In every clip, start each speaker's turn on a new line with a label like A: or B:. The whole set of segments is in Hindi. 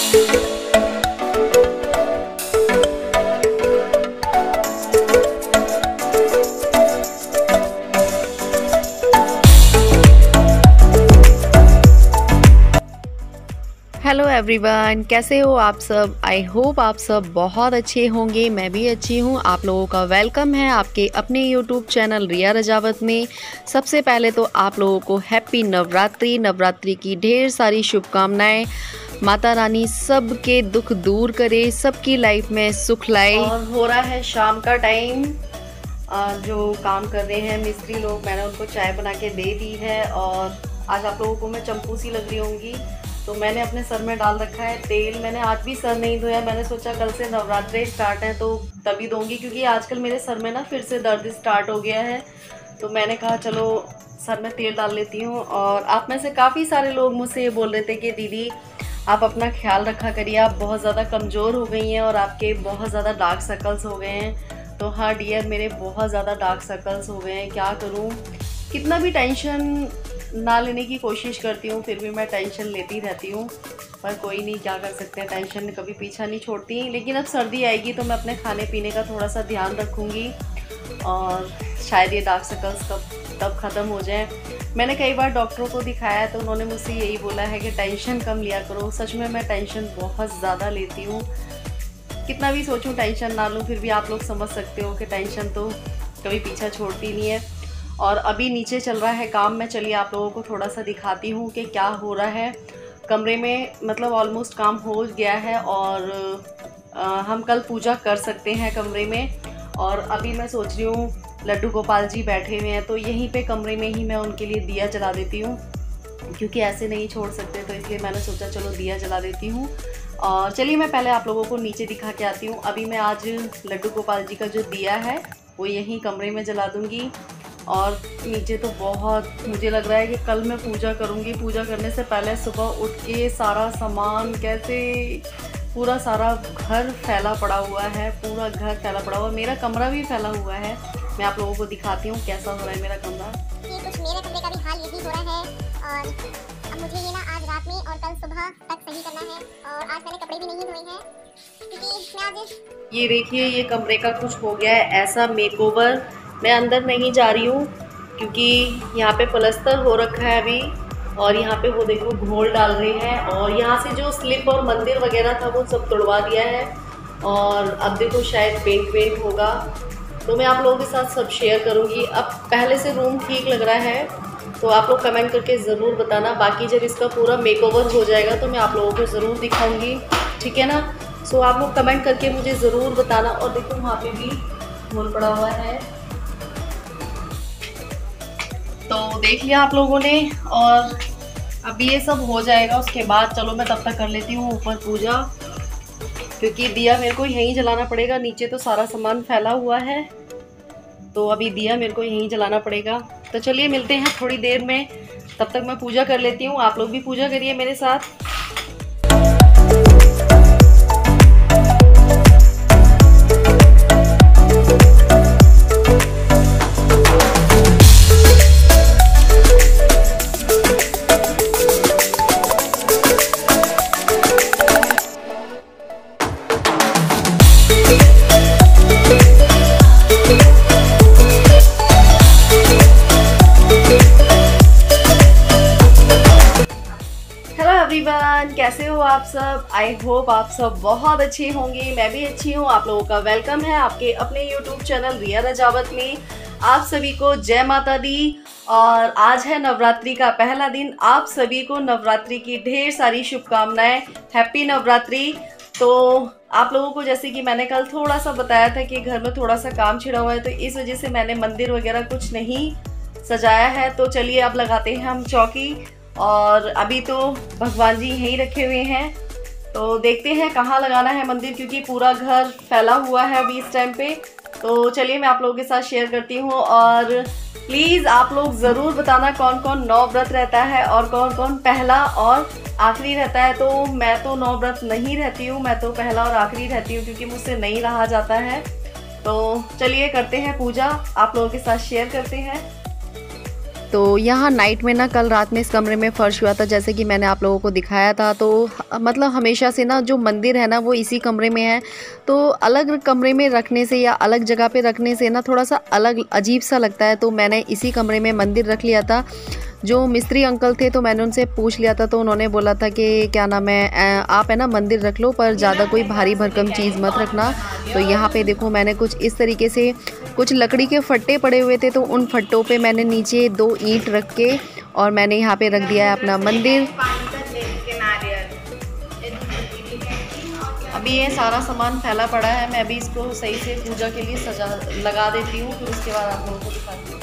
A: हेलो एवरीवन, कैसे हो आप सब। आई होप आप सब बहुत अच्छे होंगे। मैं भी अच्छी हूँ। आप लोगों का वेलकम है आपके अपने यूट्यूब चैनल रिया रजावत में। सबसे पहले तो आप लोगों को हैप्पी नवरात्रि। नवरात्रि की ढेर सारी शुभकामनाएं। माता रानी सबके दुख दूर करे, सबकी लाइफ में सुख लाए। और हो रहा है शाम का टाइम। जो काम कर रहे हैं मिस्त्री लोग, मैंने उनको चाय बना के दे दी है। और आज आप लोगों को मैं चंपू सी लग रही होंगी, तो मैंने अपने सर में डाल रखा है तेल। मैंने आज भी सर नहीं धोया। मैंने सोचा कल से नवरात्रि स्टार्ट है तो तभी धोऊंगी, क्योंकि आजकल मेरे सर में ना फिर से दर्द स्टार्ट हो गया है। तो मैंने कहा चलो सर में तेल डाल लेती हूँ। और आप में से काफ़ी सारे लोग मुझसे ये बोल रहे थे कि दीदी आप अपना ख्याल रखा करिए, आप बहुत ज़्यादा कमज़ोर हो गई हैं और आपके बहुत ज़्यादा डार्क सर्कल्स हो गए हैं। तो हाँ डियर, मेरे बहुत ज़्यादा डार्क सर्कल्स हो गए हैं। क्या करूँ, कितना भी टेंशन ना लेने की कोशिश करती हूँ फिर भी मैं टेंशन लेती रहती हूँ। पर कोई नहीं, क्या कर सकते हैं, टेंशन कभी पीछा नहीं छोड़ती। लेकिन अब सर्दी आएगी तो मैं अपने खाने पीने का थोड़ा सा ध्यान रखूँगी और शायद ये डार्क सर्कल्स तब ख़त्म हो जाए। मैंने कई बार डॉक्टरों को दिखाया है तो उन्होंने मुझसे यही बोला है कि टेंशन कम लिया करो। सच में मैं टेंशन बहुत ज़्यादा लेती हूँ। कितना भी सोचूं टेंशन ना लूँ, फिर भी आप लोग समझ सकते हो कि टेंशन तो कभी पीछा छोड़ती नहीं है। और अभी नीचे चल रहा है काम। मैं चलिए आप लोगों को थोड़ा सा दिखाती हूँ कि क्या हो रहा है कमरे में। मतलब ऑलमोस्ट काम हो गया है और हम कल पूजा कर सकते हैं कमरे में। और अभी मैं सोच रही हूँ, लड्डू गोपाल जी बैठे हुए हैं तो यहीं पे कमरे में ही मैं उनके लिए दिया जला देती हूँ, क्योंकि ऐसे नहीं छोड़ सकते। तो इसलिए मैंने सोचा चलो दिया जला देती हूँ। और चलिए मैं पहले आप लोगों को नीचे दिखा के आती हूँ। अभी मैं आज लड्डू गोपाल जी का जो दिया है वो यहीं कमरे में जला दूँगी। और नीचे तो बहुत मुझे लग रहा है कि कल मैं पूजा करूँगी। पूजा करने से पहले सुबह उठ के सारा सामान कैसे, पूरा सारा घर फैला पड़ा हुआ है, पूरा घर फैला पड़ा हुआ है। मेरा कमरा भी फैला हुआ है। मैं आप लोगों को दिखाती हूँ कैसा हो रहा है मेरा कमरा।
B: ये कुछ मेरे कमरे का भी हाल यही हो रहा है। और अब मुझे ये ना आज रात में और कल सुबह तक सही करना है। और आज मैंने कपड़े भी नहीं धोए हैं क्योंकि मैं आज
A: ये देखिए, ये कमरे का कुछ हो गया है ऐसा मेकओवर। मैं अंदर नहीं जा रही हूँ क्योंकि यहाँ पे प्लस्तर हो रखा है अभी। और यहाँ पे वो देखो घोल डाल रहे हैं। और यहाँ से जो स्लिप और मंदिर वगैरह था वो सब तोड़वा दिया है। और अब देखो शायद पेंट होगा, तो मैं आप लोगों के साथ सब शेयर करूँगी। अब पहले से रूम ठीक लग रहा है तो आप लोग कमेंट करके ज़रूर बताना। बाकी जब इसका पूरा मेकओवर हो जाएगा तो मैं आप लोगों को ज़रूर दिखाऊँगी, ठीक है ना। सो आप लोग कमेंट करके मुझे ज़रूर बताना। और देखो वहाँ पे भी घोल पड़ा हुआ है, तो देख लिया आप लोगों ने। और अभी ये सब हो जाएगा उसके बाद चलो मैं तब तक कर लेती हूँ ऊपर पूजा, क्योंकि दिया मेरे को यहीं जलाना पड़ेगा। नीचे तो सारा सामान फैला हुआ है तो अभी दिया मेरे को यहीं जलाना पड़ेगा। तो चलिए मिलते हैं थोड़ी देर में, तब तक मैं पूजा कर लेती हूँ। आप लोग भी पूजा करिए मेरे साथ। कैसे हो आप सब। आई होप आप सब बहुत अच्छे होंगे। मैं भी अच्छी हूँ। आप लोगों का वेलकम है आपके अपने यूट्यूब चैनल रिया रजावत में। आप सभी को जय माता दी। और आज है नवरात्रि का पहला दिन। आप सभी को नवरात्रि की ढेर सारी शुभकामनाएं। हैप्पी नवरात्रि। तो आप लोगों को जैसे कि मैंने कल थोड़ा सा बताया था कि घर में थोड़ा सा काम छिड़ा हुआ है, तो इस वजह से मैंने मंदिर वगैरह कुछ नहीं सजाया है। तो चलिए अब लगाते हैं हम चौकी। और अभी तो भगवान जी यहीं रखे हुए हैं, तो देखते हैं कहाँ लगाना है मंदिर, क्योंकि पूरा घर फैला हुआ है अभी इस टाइम पे। तो चलिए मैं आप लोगों के साथ शेयर करती हूँ। और प्लीज़ आप लोग ज़रूर बताना कौन कौन 9 व्रत रहता है और कौन कौन पहला और आखिरी रहता है। तो मैं तो 9 व्रत नहीं रहती हूँ, मैं तो पहला और आखिरी रहती हूँ क्योंकि मुझसे नहीं रहा जाता है। तो चलिए करते हैं पूजा, आप लोगों के साथ शेयर करते हैं। तो यहाँ नाइट में ना कल रात में इस कमरे में फ़र्श हुआ था, जैसे कि मैंने आप लोगों को दिखाया था। तो मतलब हमेशा से ना जो मंदिर है ना वो इसी कमरे में है, तो अलग कमरे में रखने से या अलग जगह पे रखने से ना थोड़ा सा अलग अजीब सा लगता है। तो मैंने इसी कमरे में मंदिर रख लिया था। जो मिस्त्री अंकल थे तो मैंने उनसे पूछ लिया था, तो उन्होंने बोला था कि क्या नाम है, आप है ना मंदिर रख लो पर ज़्यादा कोई भारी भरकम चीज़ मत रखना। तो यहाँ पे देखो मैंने कुछ इस तरीके से कुछ लकड़ी के फट्टे पड़े हुए थे, तो उन फट्टों पे मैंने नीचे 2 ईंट रख के और मैंने यहाँ पे रख दिया है अपना मंदिर। अभी ये सारा सामान फैला पड़ा है, मैं अभी इसको सही से पूजा के लिए सजा लगा देती हूँ, फिर उसके बाद आप लोगों को दिखाती हूँ।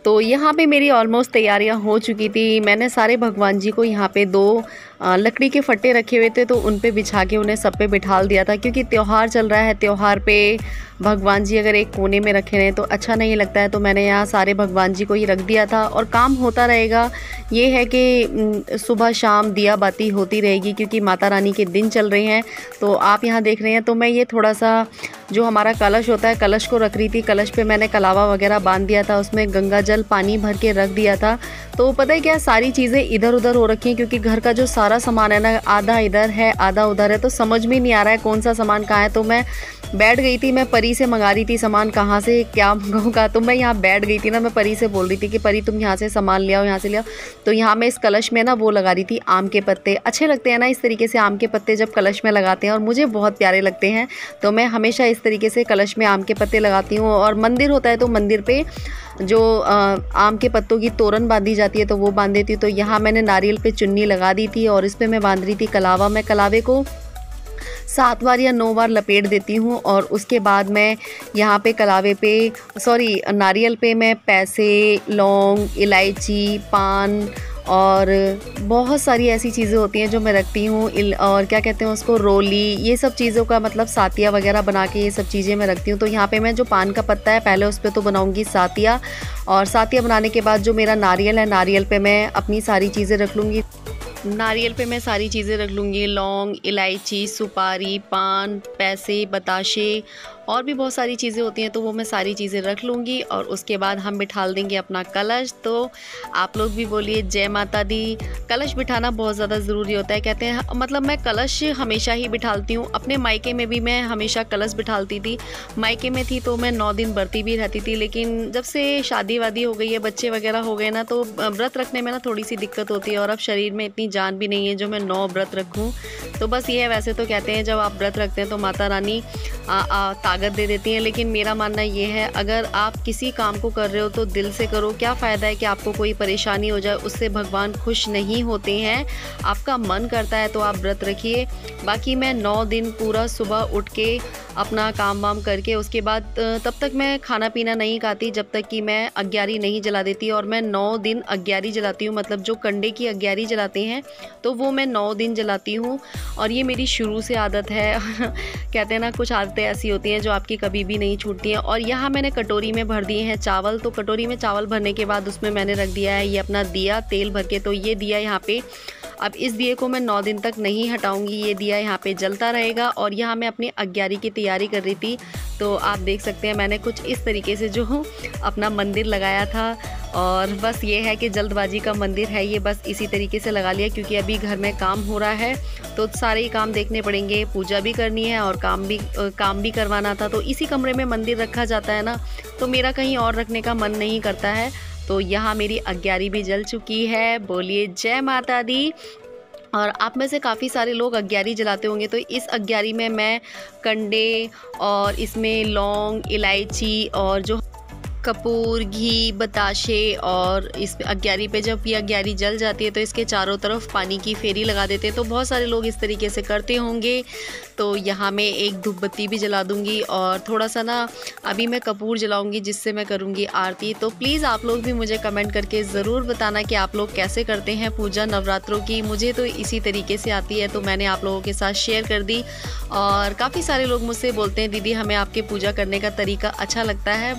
A: तो यहाँ पे मेरी ऑलमोस्ट तैयारियाँ हो चुकी थी। मैंने सारे भगवान जी को यहाँ पे 2 लकड़ी के फट्टे रखे हुए थे, तो उन पे बिछा के उन्हें सब पे बिठाल दिया था, क्योंकि त्यौहार चल रहा है। त्यौहार पे भगवान जी अगर एक कोने में रखे रहें तो अच्छा नहीं लगता है। तो मैंने यहाँ सारे भगवान जी को ही रख दिया था और काम होता रहेगा। ये है कि सुबह शाम दिया बाती होती रहेगी, क्योंकि माता रानी के दिन चल रहे हैं। तो आप यहाँ देख रहे हैं, तो मैं ये थोड़ा सा जो हमारा कलश होता है, कलश को रख रही थी। कलश पे मैंने कलावा वगैरह बांध दिया था, उसमें गंगा जल पानी भर के रख दिया था। तो पता है क्या, सारी चीज़ें इधर उधर हो रखी हैं, क्योंकि घर का जो सारा सामान है ना, आधा इधर है आधा उधर है, तो समझ में नहीं आ रहा है कौन सा सामान कहाँ है। तो मैं बैठ गई थी, मैं परी से मंगा रही थी सामान, कहाँ से क्या मंगाऊंगा। तो मैं यहाँ बैठ गई थी ना, मैं परी से बोल रही थी कि परी तुम यहाँ से सामान ले आओ, यहाँ से ले आओ। तो यहाँ मैं इस कलश में ना वो लगा रही थी आम के पत्ते। अच्छे लगते हैं ना इस तरीके से आम के पत्ते जब कलश में लगाते हैं, और मुझे बहुत प्यारे लगते हैं। तो मैं हमेशा इस तरीके से कलश में आम के पत्ते लगाती हूँ। और मंदिर होता है तो मंदिर पे जो आम के पत्तों की तोरण बांधी जाती है तो वो बांध देती हूँ। तो यहाँ मैंने नारियल पे चुन्नी लगा दी थी और इस पर मैं बांध रही थी कलावा। मैं कलावे को 7 बार या 9 बार लपेट देती हूँ, और उसके बाद मैं यहाँ पे कलावे पे नारियल पे मैं पैसे, लौंग, इलायची, पान और बहुत सारी ऐसी चीज़ें होती हैं जो मैं रखती हूँ। और क्या कहते हैं उसको, रोली, ये सब चीज़ों का मतलब सातिया वगैरह बना के ये सब चीज़ें मैं रखती हूँ। तो यहाँ पे मैं जो पान का पत्ता है पहले उस पर तो बनाऊँगी सातिया, और सातिया बनाने के बाद जो मेरा नारियल है, नारियल पे मैं अपनी सारी चीज़ें रख लूँगी। नारियल पे मैं सारी चीज़ें रख लूँगी, लौंग, इलायची, सुपारी, पान, पैसे, बताशे और भी बहुत सारी चीज़ें होती हैं, तो वो मैं सारी चीज़ें रख लूँगी। और उसके बाद हम बिठाल देंगे अपना कलश। तो आप लोग भी बोलिए जय माता दी। कलश बिठाना बहुत ज़्यादा ज़रूरी होता है, कहते हैं। मतलब मैं कलश हमेशा ही बिठालती हूँ। अपने मायके में भी मैं हमेशा कलश बिठालती थी। मायके में थी तो मैं 9 दिन बरती भी रहती थी, लेकिन जब से शादी वादी हो गई है, बच्चे वगैरह हो गए ना, तो व्रत रखने में ना थोड़ी सी दिक्कत होती है। और अब शरीर में इतनी जान भी नहीं है जो मैं 9 व्रत रखूँ। तो बस ये है, वैसे तो कहते हैं जब आप व्रत रखते हैं तो माता रानी ताकत दे देती हैं, लेकिन मेरा मानना ये है, अगर आप किसी काम को कर रहे हो तो दिल से करो। क्या फ़ायदा है कि आपको कोई परेशानी हो जाए, उससे भगवान खुश नहीं होते हैं। आपका मन करता है तो आप व्रत रखिए। बाकी मैं 9 दिन पूरा सुबह उठ के अपना काम वाम करके, उसके बाद तब तक मैं खाना पीना नहीं खाती जब तक कि मैं अग्यारी नहीं जला देती। और मैं 9 दिन अग्यारी जलाती हूँ, मतलब जो कंडे की अग्यारी जलाते हैं तो वो मैं 9 दिन जलाती हूँ। और ये मेरी शुरू से आदत है। कहते हैं ना, कुछ आदतें ऐसी होती हैं जो आपकी कभी भी नहीं छूटती हैं। और यहाँ मैंने कटोरी में भर दिए हैं चावल। तो कटोरी में चावल भरने के बाद उसमें मैंने रख दिया है ये अपना दिया तेल भर के। तो ये दिया यहाँ पे, अब इस दिए को मैं 9 दिन तक नहीं हटाऊंगी, ये दिया यहाँ पे जलता रहेगा। और यहाँ मैं अपनी अग्यारी की तैयारी कर रही थी, तो आप देख सकते हैं मैंने कुछ इस तरीके से जो अपना मंदिर लगाया था। और बस ये है कि जल्दबाजी का मंदिर है ये, बस इसी तरीके से लगा लिया, क्योंकि अभी घर में काम हो रहा है तो सारे ही काम देखने पड़ेंगे। पूजा भी करनी है और काम भी करवाना था। तो इसी कमरे में मंदिर रखा जाता है ना, तो मेरा कहीं और रखने का मन नहीं करता है। तो यहाँ मेरी अग्यारी भी जल चुकी है। बोलिए जय माता दी। और आप में से काफ़ी सारे लोग अग्यारी जलाते होंगे, तो इस अग्यारी में मैं कंडे और इसमें लौंग, इलायची और जो कपूर, घी, बताशे, और इस अग्यारी पे जब ये अग्यारी जल जाती है तो इसके चारों तरफ पानी की फेरी लगा देते हैं। तो बहुत सारे लोग इस तरीके से करते होंगे। तो यहाँ मैं एक धूप बत्ती भी जला दूँगी और थोड़ा सा ना अभी मैं कपूर जलाऊँगी, जिससे मैं करूँगी आरती। तो प्लीज़ आप लोग भी मुझे कमेंट करके ज़रूर बताना कि आप लोग कैसे करते हैं पूजा नवरात्रों की। मुझे तो इसी तरीके से आती है, तो मैंने आप लोगों के साथ शेयर कर दी। और काफ़ी सारे लोग मुझसे बोलते हैं दीदी हमें आपके पूजा करने का तरीका अच्छा लगता है।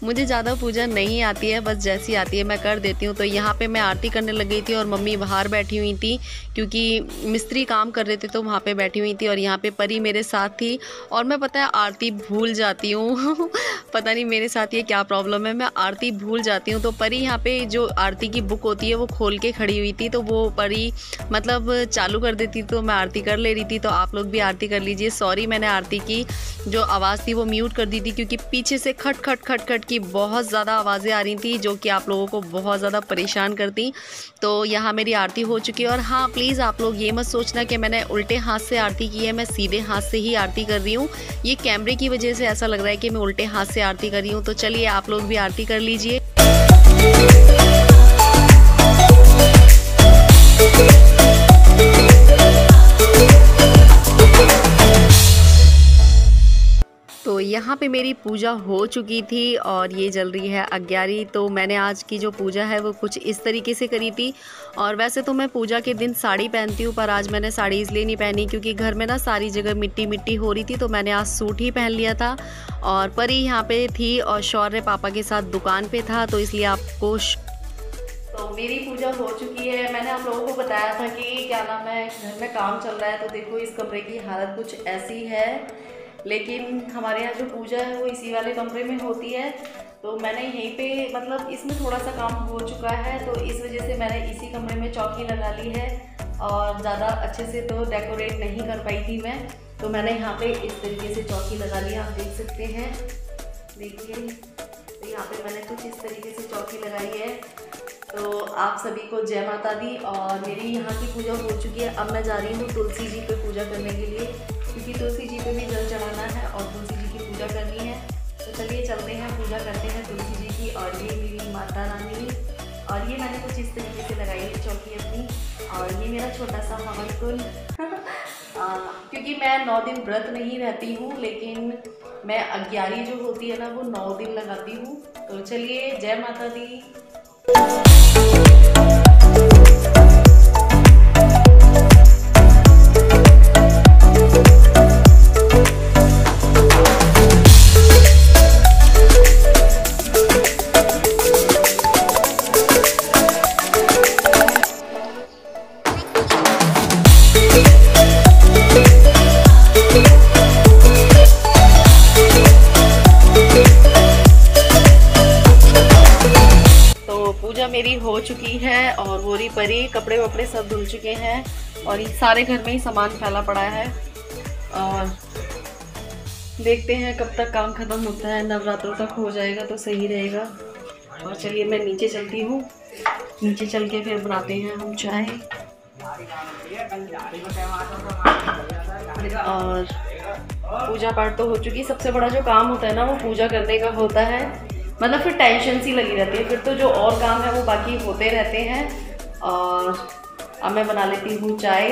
A: मुझे ज़्यादा पूजा नहीं आती है, बस जैसी आती है मैं कर देती हूँ। तो यहाँ पे मैं आरती करने लग गई थी और मम्मी बाहर बैठी हुई थी, क्योंकि मिस्त्री काम कर रहे थे तो वहाँ पे बैठी हुई थी। और यहाँ पे परी मेरे साथ थी और मैं पता है आरती भूल जाती हूँ। पता नहीं मेरे साथ ये क्या प्रॉब्लम है, मैं आरती भूल जाती हूँ। तो परी यहाँ पे जो आरती की बुक होती है वो खोल के खड़ी हुई थी, तो वो परी मतलब चालू कर देती तो मैं आरती कर ले रही थी। तो आप लोग भी आरती कर लीजिए। सॉरी मैंने आरती की जो आवाज़ थी वो म्यूट कर दी थी, क्योंकि पीछे से खट खट खट खट की बहुत ज़्यादा आवाज़ें आ रही थी जो कि आप लोगों को बहुत ज़्यादा परेशान करती। तो यहाँ मेरी आरती हो चुकी है। और हाँ प्लीज़ आप लोग ये मत सोचना कि मैंने उल्टे हाथ से आरती की है, मैं सीधे हाथ से ही आरती कर रही हूँ। ये कैमरे की वजह से ऐसा लग रहा है कि मैं उल्टे हाथ से आरती कर रही हूँ। तो चलिए आप लोग भी आरती कर लीजिए। तो यहाँ पे मेरी पूजा हो चुकी थी और ये जल रही है अग्यारी। तो मैंने आज की जो पूजा है वो कुछ इस तरीके से करी थी। और वैसे तो मैं पूजा के दिन साड़ी पहनती हूँ, पर आज मैंने साड़ी इसलिए नहीं पहनी क्योंकि घर में ना सारी जगह मिट्टी मिट्टी हो रही थी, तो मैंने आज सूट ही पहन लिया था। और परी यहाँ पे थी और शौर्य पापा के साथ दुकान पे था, तो इसलिए आपको तो मेरी पूजा हो चुकी है। मैंने आप लोगों को बताया था कि क्या नाम है घर में काम चल रहा है, तो देखो इस कमरे की हालत कुछ ऐसी है। लेकिन हमारे यहाँ जो पूजा है वो इसी वाले कमरे में होती है, तो मैंने यहीं पे मतलब इसमें थोड़ा सा काम हो चुका है, तो इस वजह से मैंने इसी कमरे में चौकी लगा ली है। और ज़्यादा अच्छे से तो डेकोरेट नहीं कर पाई थी मैं, तो मैंने यहाँ पे इस तरीके से चौकी लगा ली, आप देख सकते हैं। देखिए तो यहाँ पे मैंने कुछ इस तरीके से चौकी लगाई है। तो आप सभी को जय माता दी। और मेरी यहाँ की पूजा हो चुकी है। अब मैं जा रही हूँ तुलसी जी पे पूजा करने के लिए, क्योंकि तुलसी जी पे भी जल चढ़ाना है और तुलसी जी की पूजा करनी है। तो चलिए चलते हैं, पूजा करते हैं तुलसी जी की। और ये मेरी माता रानी, और ये मैंने कुछ इस तरीके से लगाई है चौकी अपनी। और ये मेरा छोटा सा हवन कुल। क्योंकि मैं 9 दिन व्रत नहीं रहती हूँ, लेकिन मैं अग्यारी जो होती है ना वो 9 दिन लगाती हूँ। तो चलिए जय माता दी। मेरी हो चुकी है और वोरी परी कपड़े वपड़े सब धुल चुके हैं और ये सारे घर में ही सामान फैला पड़ा है। और देखते हैं कब तक काम खत्म होता है, नवरात्रों तक हो जाएगा तो सही रहेगा। और चलिए मैं नीचे चलती हूँ, नीचे चल के फिर बनाते हैं हम चाय। और पूजा पाठ तो हो चुकी। सबसे बड़ा जो काम होता है ना वो पूजा करने का होता है, मतलब फिर टेंशन सी लगी रहती है, फिर तो जो और काम है वो बाकी होते रहते हैं। और अब मैं बना लेती हूँ चाय,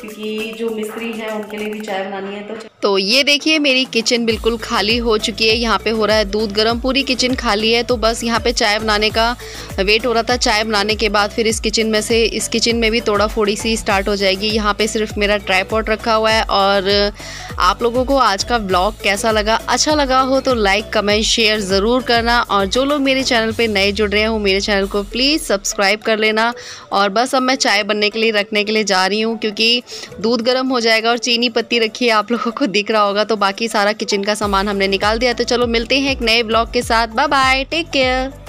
A: क्योंकि जो मिस्त्री हैं उनके लिए भी चाय बनानी है। तो ये देखिए मेरी किचन बिल्कुल खाली हो चुकी है। यहाँ पे हो रहा है दूध गर्म, पूरी किचन खाली है। तो बस यहाँ पे चाय बनाने का वेट हो रहा था। चाय बनाने के बाद फिर इस किचन में भी तोड़ा फोड़ी सी स्टार्ट हो जाएगी। यहाँ पे सिर्फ मेरा ट्राइपॉड रखा हुआ है। और आप लोगों को आज का व्लॉग कैसा लगा, अच्छा लगा हो तो लाइक कमेंट शेयर ज़रूर करना। और जो लोग मेरे चैनल पर नए जुड़ रहे हो मेरे चैनल को प्लीज़ सब्सक्राइब कर लेना। और बस अब मैं चाय बनने के लिए रखने के लिए जा रही हूँ, क्योंकि दूध गर्म हो जाएगा। और चीनी पत्ती रखी है, आप लोगों को दिख रहा होगा। तो बाकी सारा किचन का सामान हमने निकाल दिया। तो चलो मिलते हैं एक नए ब्लॉग के साथ। Bye bye, take care.